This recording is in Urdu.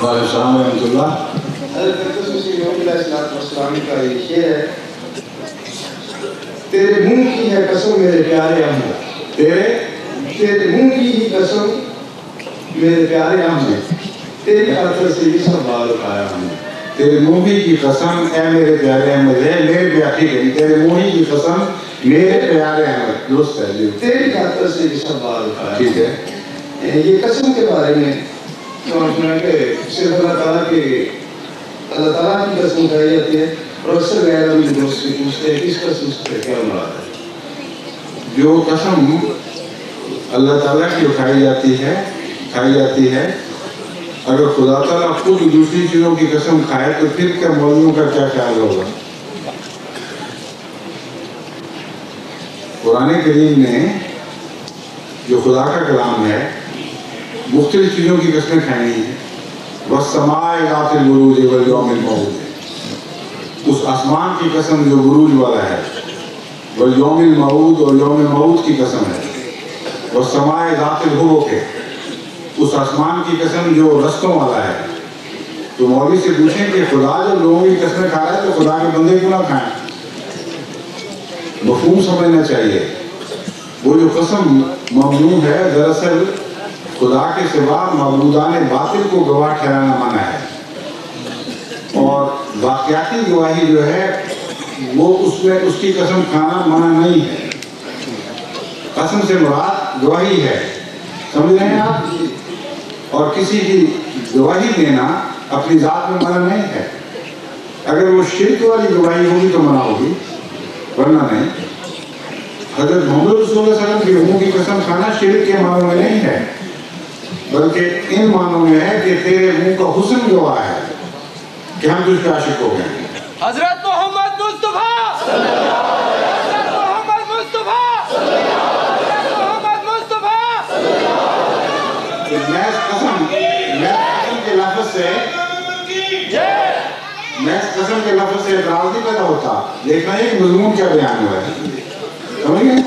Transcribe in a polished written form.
وعلیکم السلام ورحمۃ اللہ۔ حضرت مسیح موعود علیہ السلام کا یہ شعر ہے، تیرے منہ کی ہے قسم میرے پیارے احمد، تیرے منہ کی ہی قسم میرے پیارے احمد، تیری خاطر سے یہ سب بال اٹھایا ہم نے۔ تیرے منہ کی قسم اے میرے پیارے احمد ہے، میرے پیارے ہے، تیرے منہ کی قسم میرے پیارے احمد، درست ہے جی، تیری خاطر سے یہ سب بال اٹھایا۔ ٹھیک ہے۔ یہ قسم کے بارے میں سمجھنا کہ صرف اللہ تعالیٰ کی قسم کھائی جاتی ہے، اور اکثر غیر عربی دوست سے پوچھتے ہیں کس قسم سے کیا مراد ہے؟ جو قسم اللہ تعالیٰ کی کھائی جاتی ہے، اگر خدا تعالیٰ خود دوسری چیزوں کی قسم کھائے تو پھر کیا مولویوں کا کیا خیال ہوگا؟ قرآن کریم میں جو خدا کا کلام ہے مختلف چیزوں کی قسمیں کھائیں ہیں۔ وَالسَّمَاءِ ذَاتِ الْبُرُوجِ وَالْيَوْمِ الْمَوْعُودِ، اس آسمان کی قسم جو بروج والا ہے، وَالْيَوْمِ الْمَوْعُودِ، اور یوم موعود کی قسم ہے، وَالسَّمَاءِ ذَاتِ الْحُبُقِ، اس آسمان کی قسم جو رستوں والا ہے۔ تو مولوی سے پوچھیں کہ خدا جب لوگوں کی قسمیں کھا رہا ہے تو خدا کے بندے کیوں نہ کھائیں؟ مفہوم سمجھنا چاہیے۔ وہ جو قسم ممنوع ہے دراصل خدا کے سوا معبودان باطل کو گواہ ٹھہرانا منع ہے، اور واقعاتی گواہی جو ہے وہ اس کی قسم کھانا منع نہیں ہے۔ قسم سے مراد گواہی ہے، سمجھ رہے ہیں آپ؟ اور کسی کی گواہی دینا اپنی ذات میں منع نہیں ہے۔ اگر وہ شرک والی گواہی ہوگی تو منع ہوگی، ورنہ نہیں۔ حضرت محمد رسول اللہ صلی اللہ علیہ وسلم کی روحوں کی قسم کھانا شرک کے معنوں میں نہیں ہے، بلکہ ان معنوں میں ہے کہ تیرے منہ کا حسن گواہ ہے کہ ہم تجھ پہ عاشق ہو گئے۔ حضرت محمد مصطفیٰ، حضرت محمد مصطفیٰ، حضرت محمد مصطفیٰ۔ محض قسم کے لفظ سے اعتراض نہیں پیدا ہوتا، دیکھنا ہے کہ مضمون کیا بیان ہوا ہے، سمجھ گئے؟